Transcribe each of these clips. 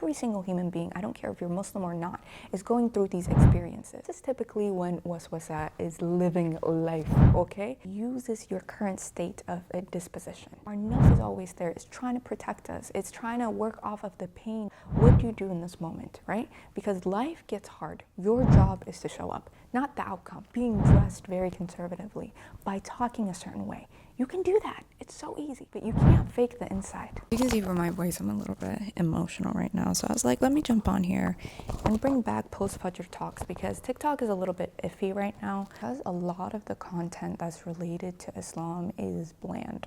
every single human being, I don't care if you're Muslim or not, is going through these experiences. This is typically when waswasa is living life, okay? Uses your current state of a disposition. Our nafs is always there. It's trying to protect us. It's trying to work off of the pain. What do you do in this moment, right? Because life gets hard. Your job is to show up, not the outcome. Being dressed very conservatively, by talking a certain way. You can do that. It's so easy, but you can't fake the inside. You can see from my voice, I'm a little bit emotional right now. So I was like, let me jump on here and bring back post-Fajr talks, because TikTok is a little bit iffy right now, because a lot of the content that's related to Islam is bland.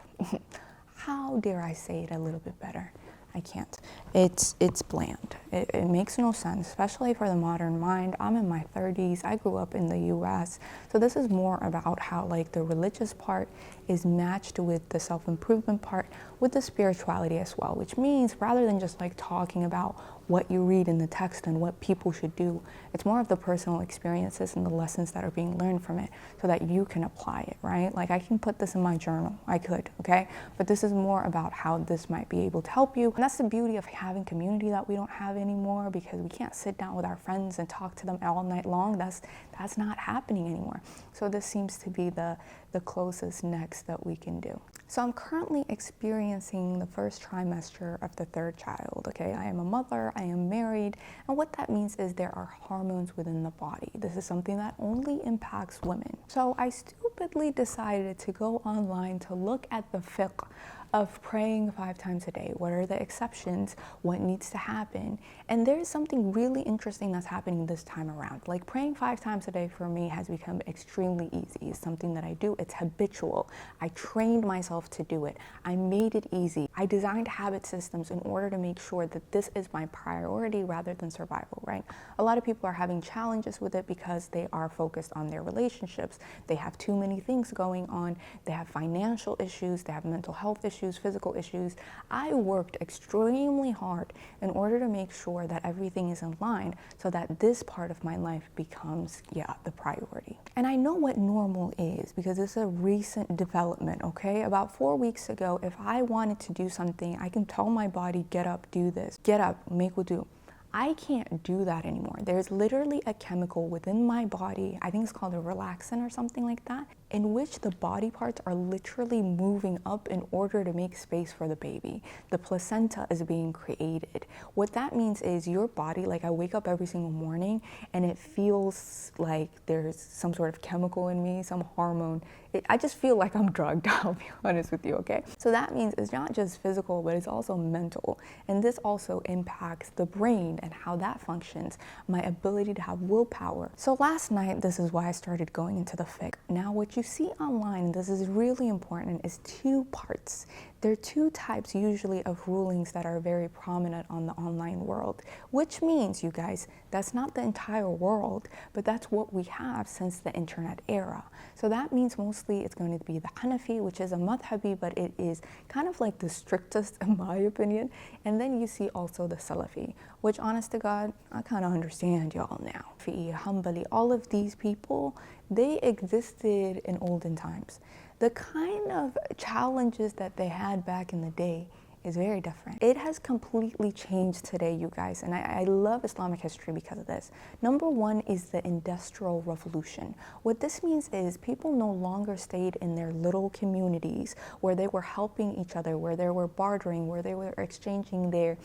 How dare I say it a little bit better? I can't. It's bland. It makes no sense, especially for the modern mind. I'm in my 30s. I grew up in the US. So this is more about how like the religious part is matched with the self-improvement part, with the spirituality as well, which means rather than just like talking about what you read in the text and what people should do, it's more of the personal experiences and the lessons that are being learned from it so that you can apply it, right? Like I can put this in my journal, I could, okay? But this is more about how this might be able to help you. And that's the beauty of having community that we don't have anymore, because we can't sit down with our friends and talk to them all night long. That's not happening anymore. So this seems to be the closest next that we can do. So I'm currently experiencing the first trimester of the third child, okay? I am a mother, I am married, and what that means is there are hormones within the body. This is something that only impacts women. So I stupidly decided to go online to look at the fiqh of praying 5 times a day. What are the exceptions? What needs to happen? And there's something really interesting that's happening this time around. Like praying 5 times a day for me has become extremely easy. It's something that I do. It's habitual. I trained myself to do it. I made it easy. I designed habit systems in order to make sure that this is my priority rather than survival, right? A lot of people are having challenges with it because they are focused on their relationships. They have too many things going on. They have financial issues. They have mental health issues, physical issues. I worked extremely hard in order to make sure that everything is in line so that this part of my life becomes, the priority. And I know what normal is because it's a recent development, okay? About 4 weeks ago, if I wanted to do something, I can tell my body, get up, do this. Get up, make wudu. I can't do that anymore. There's literally a chemical within my body, I think it's called a relaxin or something like that, in which the body parts are literally moving up in order to make space for the baby. The placenta is being created. What that means is your body, like I wake up every single morning and it feels like there's some sort of chemical in me, some hormone. I just feel like I'm drugged, I'll be honest with you, okay? So that means it's not just physical, but it's also mental. And this also impacts the brain and how that functions, my ability to have willpower. So last night, this is why I started going into the fiqh. Now, what you see online, and this is really important, is 2 parts. There are 2 types usually of rulings that are very prominent on the online world, which means, you guys, that's not the entire world, but that's what we have since the internet era. So that means mostly it's going to be the Hanafi, which is a madhabi, but it is kind of like the strictest in my opinion. And then you see also the Salafi, which honest to God, I kind of understand y'all now. Shafi'i, Hanbali, all of these people, they existed in olden times. The kind of challenges that they had back in the day is very different. It has completely changed today, you guys, and I love Islamic history because of this. Number 1 is the Industrial Revolution. What this means is people no longer stayed in their little communities where they were helping each other, where they were bartering, where they were exchanging their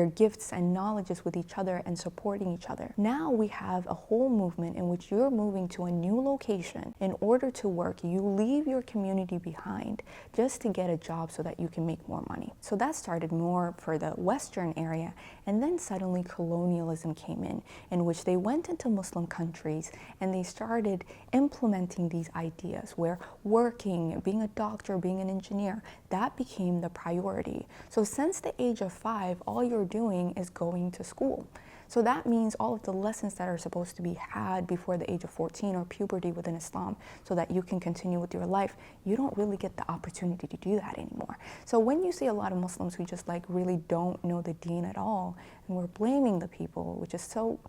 gifts and knowledges with each other and supporting each other. Now we have a whole movement in which you're moving to a new location. In order to work, you leave your community behind just to get a job so that you can make more money. So that started more for the Western area, and then suddenly colonialism came in which they went into Muslim countries and they started implementing these ideas where working, being a doctor, being an engineer, that became the priority. So since the age of 5, all you're doing is going to school. So that means all of the lessons that are supposed to be had before the age of 14 or puberty within Islam so that you can continue with your life, you don't really get the opportunity to do that anymore. So when you see a lot of Muslims who just like really don't know the deen at all, and we're blaming the people, which is so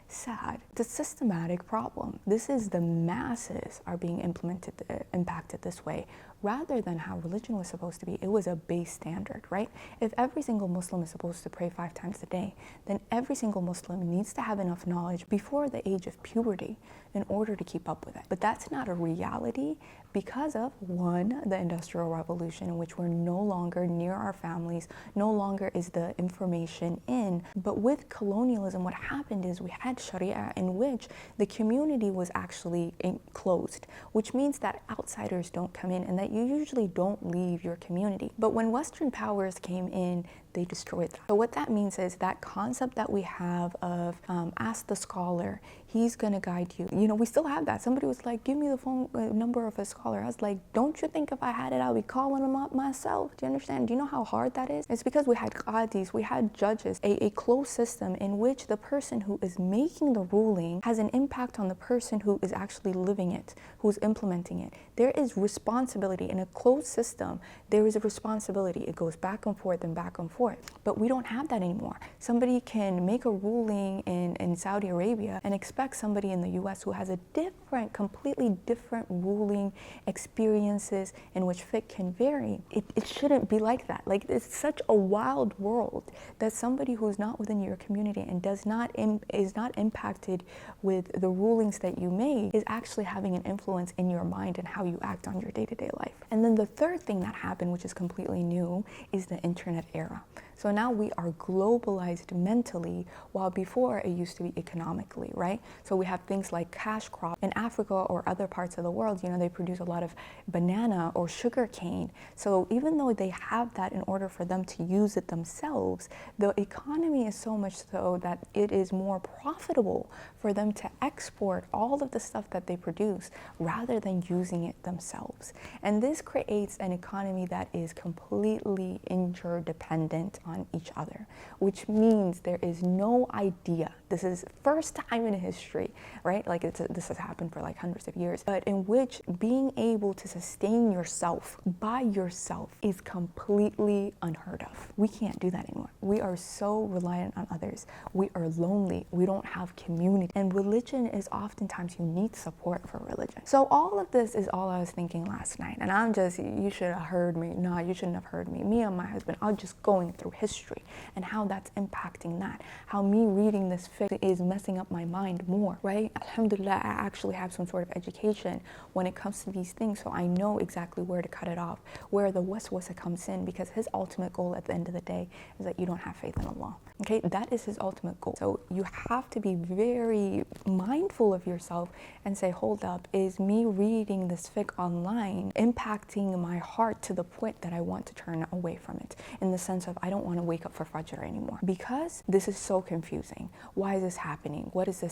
sad. It's a systematic problem. This is the masses are being impacted this way rather than how religion was supposed to be. It was a base standard, right? If every single Muslim is supposed to pray 5 times a day, then every single Muslim needs to have enough knowledge before the age of puberty in order to keep up with it. But that's not a reality because of, one, the Industrial Revolution, in which we're no longer near our families, no longer is the information in. But with colonialism, what happened is we had Sharia in which the community was actually enclosed, which means that outsiders don't come in and that you usually don't leave your community. But when Western powers came in, they destroyed that. So what that means is that concept that we have of ask the scholar, he's gonna guide you. You know, we still have that. Somebody was like, give me the phone number of a scholar. I was like, don't you think if I had it, I'll be calling them up myself? Do you understand? Do you know how hard that is? It's because we had qadis, we had judges, a closed system in which the person who is making the ruling has an impact on the person who is actually living it, who's implementing it. There is responsibility. In a closed system, there is a responsibility. It goes back and forth and back and forth. But we don't have that anymore. Somebody can make a ruling in Saudi Arabia and expect somebody in the US who has a different, completely different ruling experiences in which fiqh can vary. It shouldn't be like that. Like, it's such a wild world that somebody who's not within your community and is not impacted with the rulings that you made is actually having an influence in your mind and how you act on your day-to-day life. And then the third thing that happened, which is completely new, is the internet era. So now we are globalized mentally, while before it used to be economically, right? So we have things like cash crop. In Africa or other parts of the world, you know, they produce a lot of banana or sugar cane. So even though they have that in order for them to use it themselves, the economy is so much so that it is more profitable for them to export all of the stuff that they produce rather than using it themselves. And this creates an economy that is completely interdependent on each other, which means there is no idea. This is first time in history, right? Like this has happened for like hundreds of years, but in which being able to sustain yourself by yourself is completely unheard of. We can't do that anymore. We are so reliant on others. We are lonely. We don't have community. And religion is oftentimes, you need support for religion. So all of this is all I was thinking last night. And I'm just, you should have heard me. No, you shouldn't have heard me. Me and my husband are just going through history and how that's impacting that. How me reading this fiqh is messing up my mind more, right? Alhamdulillah, I actually have some sort of education when it comes to these things, so I know exactly where to cut it off, where the waswasa comes in, because his ultimate goal at the end of the day is that you don't have faith in Allah. Okay, that is his ultimate goal. So you have to be very mindful of yourself and say, hold up, is me reading this fiqh online impacting my heart to the point that I want to turn away from it, in the sense of I don't want to wake up for Fajr anymore, because this is so confusing. Why is this happening? What is the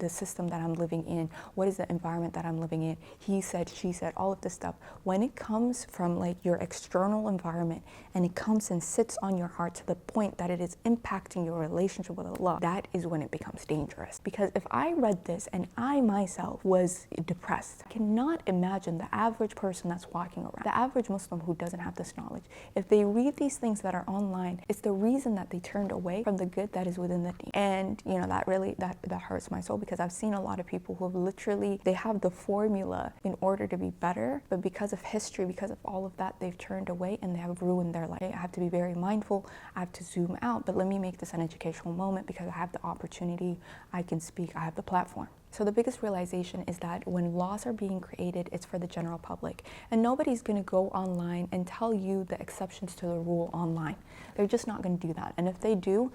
system that I'm living in? What is the environment that I'm living in? He said, she said, all of this stuff. When it comes from like your external environment and it comes and sits on your heart to the point that it is impacting your relationship with Allah, that is when it becomes dangerous. Because if I read this and I myself was depressed, I cannot imagine the average person that's walking around, the average Muslim who doesn't have this knowledge. If they read these things that are online, it's the reason that they turned away from the good that is within the deen. And you know, that really, that hurts my soul, because I've seen a lot of people who have literally, they have the formula in order to be better, but because of history, because of all of that, they've turned away and they have ruined their life. I have to be very mindful. I have to zoom out, but let me make this an educational moment because I have the opportunity, I can speak, I have the platform. So the biggest realization is that when laws are being created, it's for the general public. And nobody's going to go online and tell you the exceptions to the rule online. They're just not going to do that. And if they do,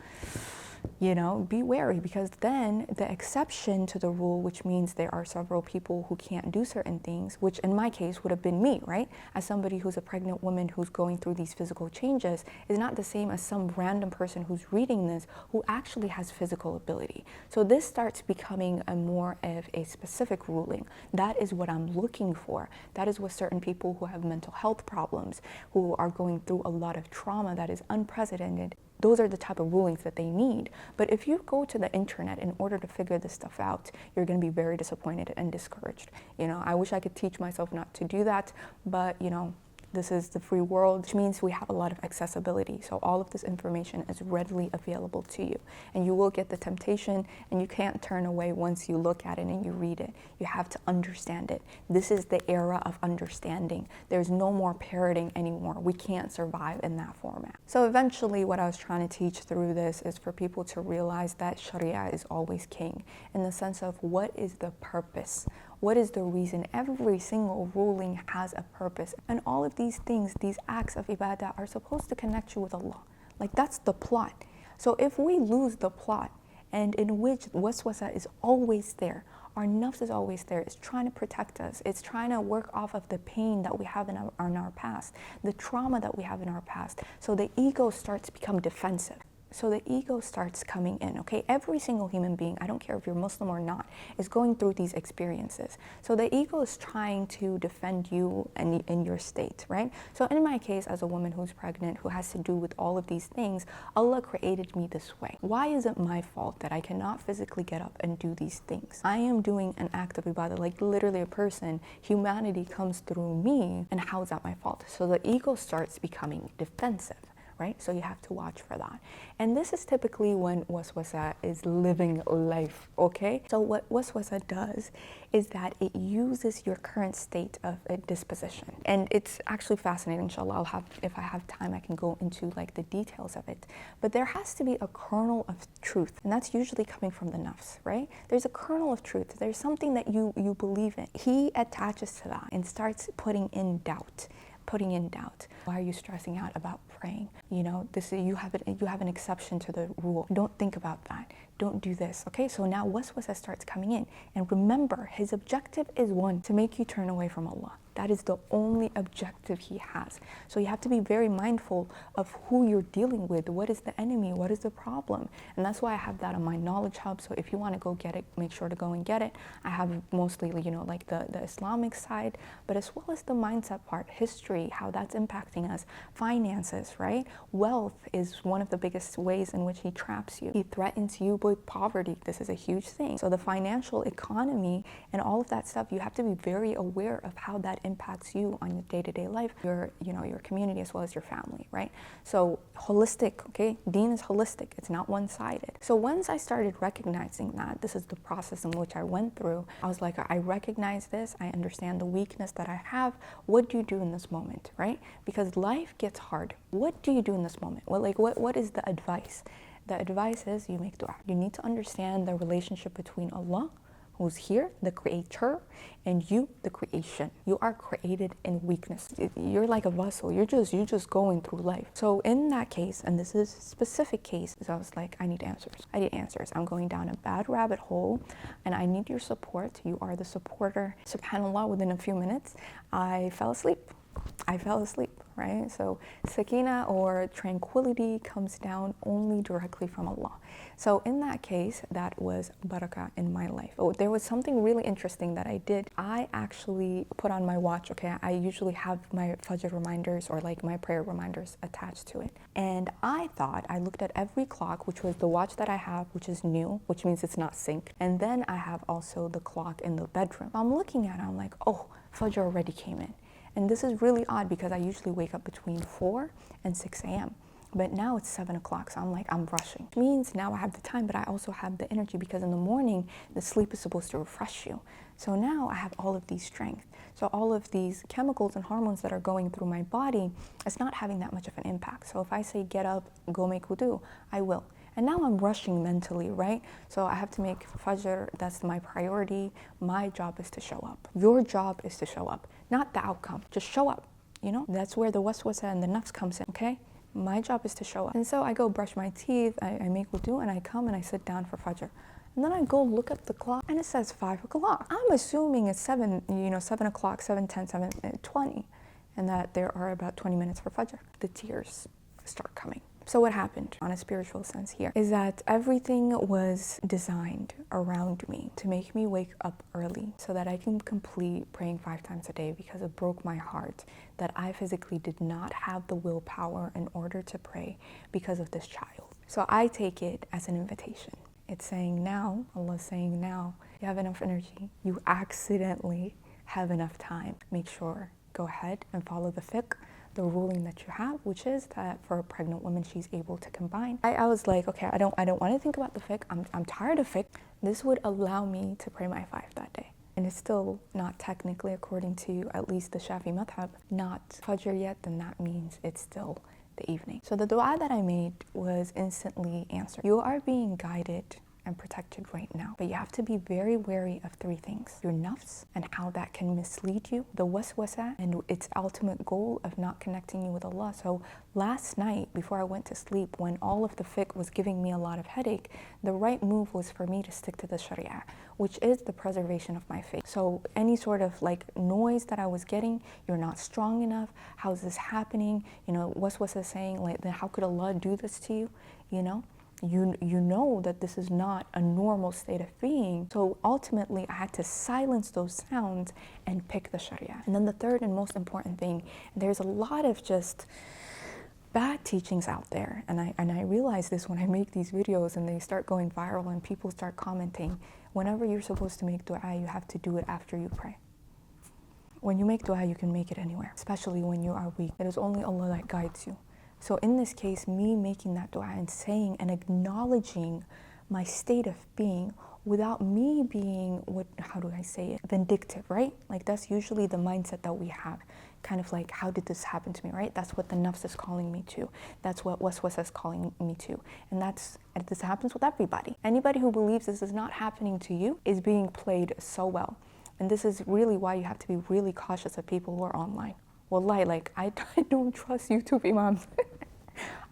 you know, be wary, because then the exception to the rule, which means there are several people who can't do certain things, which in my case would have been me, right? As somebody who's a pregnant woman who's going through these physical changes, is not the same as some random person who's reading this who actually has physical ability. So this starts becoming a more of a specific ruling. That is what I'm looking for. That is what certain people who have mental health problems, who are going through a lot of trauma that is unprecedented, those are the type of rulings that they need. But if you go to the internet in order to figure this stuff out, you're going to be very disappointed and discouraged. You know, I wish I could teach myself not to do that, but you know, This is the free world, which means we have a lot of accessibility. So all of this information is readily available to you. And you will get the temptation, and you can't turn away once you look at it and you read it. You have to understand it. This is the era of understanding. There's no more parroting anymore. We can't survive in that format. So eventually what I was trying to teach through this is for people to realize that Sharia is always king, in the sense of what is the purpose? What is the reason? Every single ruling has a purpose. And all of these things, these acts of ibadah, are supposed to connect you with Allah. Like, that's the plot. So if we lose the plot, and in which waswasa is always there, our nafs is always there, it's trying to protect us, it's trying to work off of the pain that we have in our past, the trauma that we have in our past. So the ego starts to become defensive. So the ego starts coming in, okay? Every single human being, I don't care if you're Muslim or not, is going through these experiences. So the ego is trying to defend you and in your state, right? So in my case, as a woman who's pregnant, who has to do with all of these things, Allah created me this way. Why is it my fault that I cannot physically get up and do these things? I am doing an act of ibadah, like literally a person, humanity comes through me, and how is that my fault? So the ego starts becoming defensive. Right? So you have to watch for that. And this is typically when waswasa is living life, okay? So what waswasa does is that it uses your current state of a disposition. And it's actually fascinating, inshallah. If I have time, I can go into like the details of it. But there has to be a kernel of truth, and that's usually coming from the nafs, right? There's a kernel of truth. There's something that you believe in. He attaches to that and starts putting in doubt. Why are you stressing out about praying? You know, you have an exception to the rule. Don't think about that. Don't do this. Okay, so now waswasa starts coming in. And remember, his objective is one, to make you turn away from Allah. That is the only objective he has. So you have to be very mindful of who you're dealing with. What is the enemy? What is the problem? And that's why I have that on my knowledge hub. So if you want to go get it, make sure to go and get it. I have mostly, you know, like the Islamic side, but as well as the mindset part, history, how that's impacting us, finances, right? Wealth is one of the biggest ways in which he traps you. He threatens you with poverty. This is a huge thing. So the financial economy and all of that stuff, you have to be very aware of how that impacts you on your day-to-day life, your community, as well as your family, right? So holistic, okay? Deen is holistic. It's not one-sided. So once I started recognizing that, this is the process in which I went through, I was like, I recognize this. I understand the weakness that I have. What do you do in this moment, right? Because life gets hard. What do you do in this moment? Well, like, what is the advice? The advice is you make dua. You need to understand the relationship between Allah, who's here, the creator, and you, the creation. You are created in weakness. You're like a vessel. You're just going through life. So in that case, and this is a specific case, is I was like, I need answers. I'm going down a bad rabbit hole, and I need your support. You are the supporter. SubhanAllah, within a few minutes, I fell asleep, right? So sakina, or tranquility, comes down only directly from Allah. So in that case, that was barakah in my life. Oh, there was something really interesting that I did. I actually put on my watch, okay? I usually have my Fajr reminders or like my prayer reminders attached to it. And I looked at every clock, which was the watch that I have, which is new, which means it's not synced. And then I have also the clock in the bedroom. I'm looking at it, I'm like, oh, Fajr already came in. And this is really odd because I usually wake up between 4 and 6 a.m. But now it's 7 o'clock, so I'm rushing. It means now I have the time, but I also have the energy, because in the morning, the sleep is supposed to refresh you. So now I have all of these strength. So all of these chemicals and hormones that are going through my body, it's not having that much of an impact. So if I say get up, go make wudu, I will. And now I'm rushing mentally, right? So I have to make Fajr, that's my priority. My job is to show up. Your job is to show up, not the outcome. Just show up, you know? That's where the waswasa and the nafs comes in, okay? My job is to show up. And so I go brush my teeth, I make wudu, and I come and I sit down for Fajr. And then I go look at the clock and it says 5 o'clock. I'm assuming it's 7 o'clock, 7:10, 7:20, and that there are about 20 minutes for Fajr. The tears start coming. So what happened on a spiritual sense here is that everything was designed around me to make me wake up early so that I can complete praying 5 times a day, because it broke my heart that I physically did not have the willpower in order to pray because of this child. So I take it as an invitation. It's saying now, Allah's saying now, you have enough energy. You accidentally have enough time. Make sure go ahead and follow the fiqh, the ruling that you have, which is that for a pregnant woman, she's able to combine. I was like, okay, I don't want to think about the fiqh. I'm tired of fiqh. This would allow me to pray my 5 that day. And it's still not technically, according to at least the Shafi madhab, not Fajr yet, then that means it's still the evening. So the dua that I made was instantly answered. You are being guided and protected right now, but you have to be very wary of 3 things: your nafs and how that can mislead you, the waswasa and its ultimate goal of not connecting you with Allah. So last night before I went to sleep, when all of the fiqh was giving me a lot of headache, the right move was for me to stick to the sharia, which is the preservation of my faith. So any sort of like noise that I was getting, you're not strong enough, how's this happening, waswasa saying like, then how could Allah do this to you, you know that this is not a normal state of being. So ultimately I had to silence those sounds and pick the sharia. And then the third and most important thing, there's a lot of just bad teachings out there, and I realize this when I make these videos and they start going viral and people start commenting. Whenever you're supposed to make dua, you have to do it after you pray. When you make dua, you can make it anywhere, especially when you are weak. It is only Allah that guides you. So in this case, me making that dua and saying and acknowledging my state of being without me being, vindictive, right? Like that's usually the mindset that we have. Kind of like, how did this happen to me, right? That's what the nafs is calling me to. That's what waswasa is calling me to. And this happens with everybody. Anybody who believes this is not happening to you is being played so well. And this is really why you have to be really cautious of people who are online. Wallahi, like, I don't trust YouTube imams.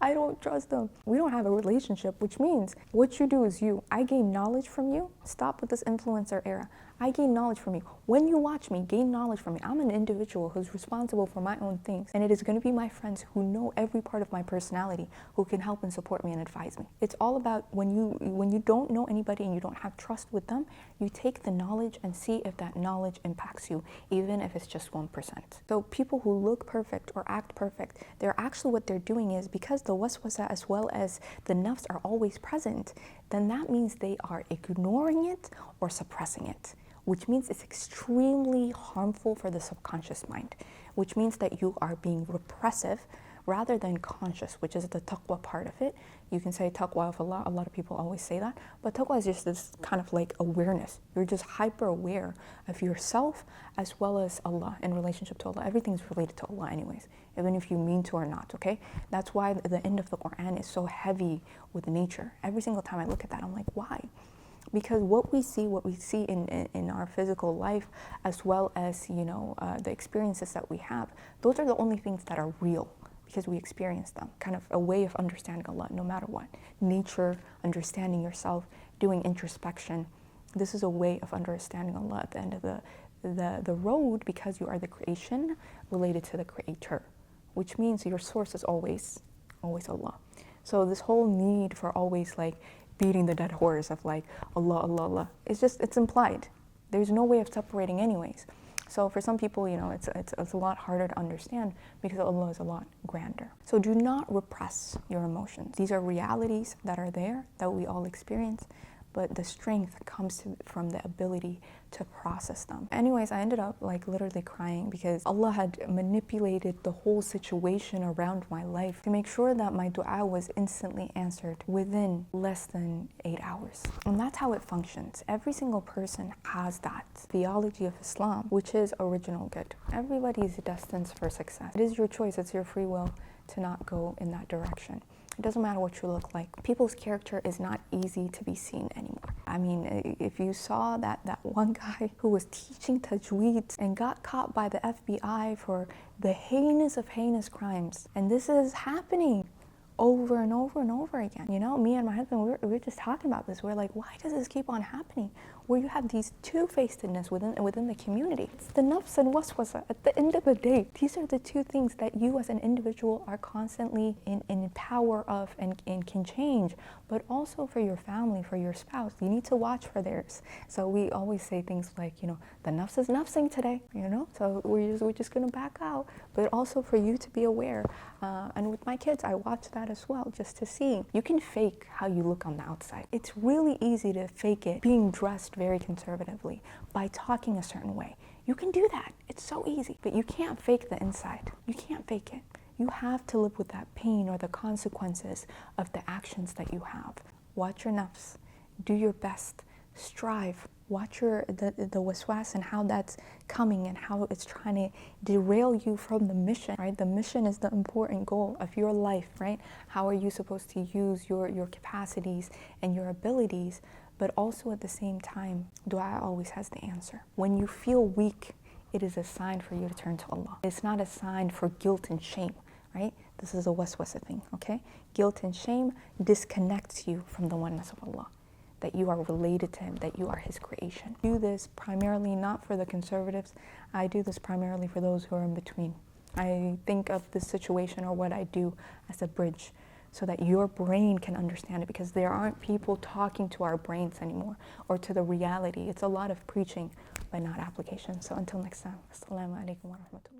I don't trust them. We don't have a relationship, which means what you do is you. I gain knowledge from you. Stop with this influencer era. I gain knowledge from you. When you watch me, gain knowledge from me. I'm an individual who's responsible for my own things. And it is going to be my friends who know every part of my personality who can help and support me and advise me. It's all about when you don't know anybody and you don't have trust with them, you take the knowledge and see if that knowledge impacts you, even if it's just 1%. So people who look perfect or act perfect, what they're doing is, because the waswasa as well as the nafs are always present, then that means they are ignoring it or suppressing it, which means it's extremely harmful for the subconscious mind, which means that you are being repressive rather than conscious, which is the taqwa part of it. You can say taqwa of Allah, a lot of people always say that, but taqwa is just this kind of like awareness. You're just hyper aware of yourself as well as Allah, in relationship to Allah. Everything is related to Allah anyways, even if you mean to or not, okay? That's why the end of the Quran is so heavy with nature. Every single time I look at that, I'm like, why? Because what we see in our physical life, as well as the experiences that we have, those are the only things that are real, because we experience them. Kind of a way of understanding Allah, no matter what. Nature, understanding yourself, doing introspection. This is a way of understanding Allah at the end of the road, because you are the creation related to the Creator, which means your source is always Allah. So this whole need for always like beating the dead horse of like Allah, Allah, Allah, it's implied. There's no way of separating anyways. So for some people, it's a lot harder to understand because Allah is a lot grander. So do not repress your emotions. These are realities that are there, that we all experience, but the strength comes from the ability to process them. Anyways, I ended up like literally crying because Allah had manipulated the whole situation around my life to make sure that my dua was instantly answered within less than 8 hours. And that's how it functions. Every single person has that theology of Islam, which is original good. Everybody is destined for success. It is your choice, it's your free will to not go in that direction. It doesn't matter what you look like. People's character is not easy to be seen anymore. I mean, if you saw that one guy who was teaching tajweed and got caught by the FBI for the heinous of heinous crimes, and this is happening over and over and over again. Me and my husband, we were just talking about this. We're like, why does this keep on happening? Where you have these two-facedness within the community. It's the nafs and waswasa. At the end of the day, these are the two things that you as an individual are constantly in power of and can change, but also for your family, for your spouse. You need to watch for theirs. So we always say things like, the nafs is nafsing today, so we're just gonna back out. But also for you to be aware. And with my kids, I watch that as well, just to see. You can fake how you look on the outside. It's really easy to fake it being dressed very conservatively by talking a certain way. You can do that. It's so easy. But you can't fake the inside. You can't fake it. You have to live with that pain or the consequences of the actions that you have. Watch your nafs. Do your best. Strive. Watch the waswas and how that's coming and how it's trying to derail you from the mission, right? The mission is the important goal of your life, right? How are you supposed to use your capacities and your abilities? But also at the same time, dua always has the answer. When you feel weak, it is a sign for you to turn to Allah. It's not a sign for guilt and shame, right? This is a waswasa thing, okay? Guilt and shame disconnects you from the oneness of Allah, that you are related to Him, that you are His creation. I do this primarily not for the conservatives. I do this primarily for those who are in between. I think of this situation or what I do as a bridge so that your brain can understand it, because there aren't people talking to our brains anymore or to the reality. It's a lot of preaching, but not application. So until next time, Assalamu alaikum wa rahmatullah.